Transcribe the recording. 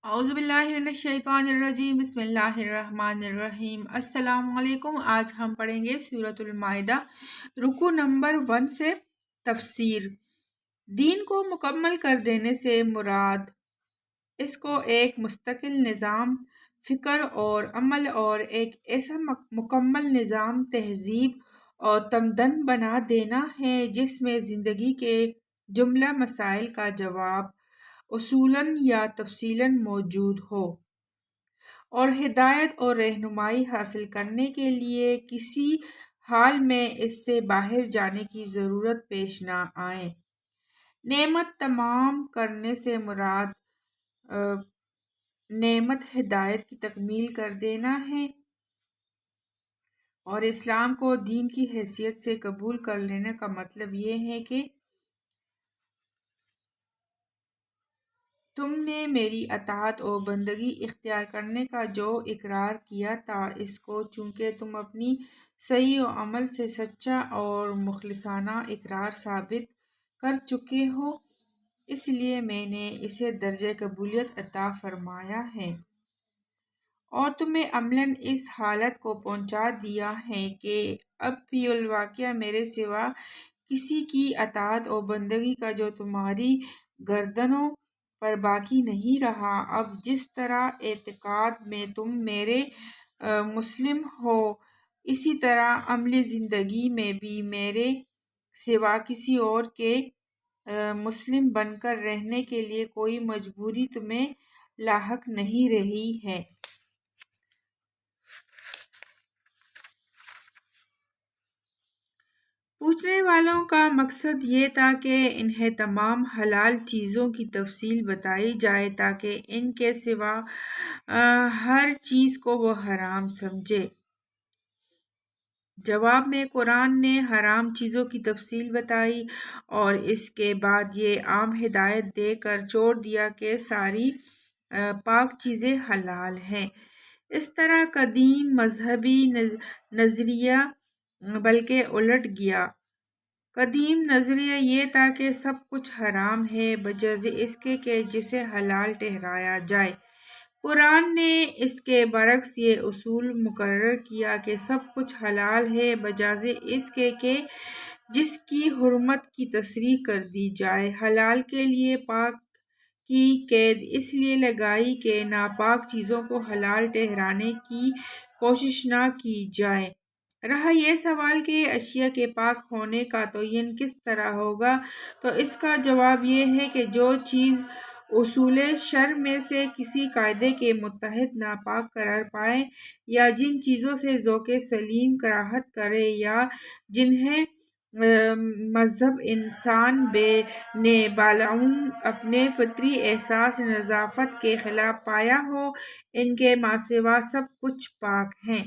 اعوذ باللہ من الشیطان الرجیم بسم اللہ الرحمن الرحیم السلام علیکم۔ آج ہم پڑھیں گے سورۃ المائدہ رکوع نمبر 1 سے تفسیر۔ دین کو مکمل کر دینے سے مراد اس کو ایک مستقل نظام فکر اور عمل اور ایک ایسا مکمل نظام تہذیب اور تمدن بنا دینا ہے جس میں زندگی کے جملہ مسائل کا جواب اصولاً یا تفصیلاً موجود ہو، اور ہدایت اور رہنمائی حاصل کرنے کے لیے کسی حال میں اس سے باہر جانے کی ضرورت پیش نہ آئے۔ نعمت تمام کرنے سے مراد نعمت ہدایت کی تکمیل کر دینا ہے، اور اسلام کو دین کی حیثیت سے قبول کر لینے کا مطلب یہ ہے کہ تم نے میری اطاعت و بندگی اختیار کرنے کا جو اقرار کیا تھا، اس کو چونکہ تم اپنی صحیح و عمل سے سچا اور مخلصانہ اقرار ثابت کر چکے ہو، اس لیے میں نے اسے درجہ قبولیت عطا فرمایا ہے، اور تمہیں عملاً اس حالت کو پہنچا دیا ہے کہ اب فی الواقع میرے سوا کسی کی اطاعت و بندگی کا جو تمہاری گردنوں پر باقی نہیں رہا۔ اب جس طرح اعتقاد میں تم میرے مسلم ہو، اسی طرح عملی زندگی میں بھی میرے سوا کسی اور کے مسلم بن کر رہنے کے لیے کوئی مجبوری تمہیں لاحق نہیں رہی ہے۔ پوچھنے والوں کا مقصد یہ تھا کہ انہیں تمام حلال چیزوں کی تفصیل بتائی جائے تاکہ ان کے سوا ہر چیز کو وہ حرام سمجھے۔ جواب میں قرآن نے حرام چیزوں کی تفصیل بتائی اور اس کے بعد یہ عام ہدایت دے کر چھوڑ دیا کہ ساری پاک چیزیں حلال ہیں۔ اس طرح قدیم مذہبی نظریہ بلکہ الٹ گیا۔ قدیم نظریہ یہ تھا کہ سب کچھ حرام ہے بجز اس کے کہ جسے حلال ٹھہرایا جائے۔ قرآن نے اس کے برعکس یہ اصول مقرر کیا کہ سب کچھ حلال ہے بجز اس کے کہ جس کی حرمت کی تصریح کر دی جائے۔ حلال کے لیے پاک کی قید اس لیے لگائی کہ ناپاک چیزوں کو حلال ٹھہرانے کی کوشش نہ کی جائے۔ رہا یہ سوال کہ اشیاء کے پاک ہونے کا تعین کس طرح ہوگا، تو اس کا جواب یہ ہے کہ جو چیز اصول شرع میں سے کسی قاعدے کے متحد ناپاک قرار پائے، یا جن چیزوں سے ذوق سلیم کراہت کرے، یا جنہیں مہذب انسان نے بالعموم اپنے فطری احساس نظافت کے خلاف پایا ہو، ان کے ماسوا سب کچھ پاک ہیں۔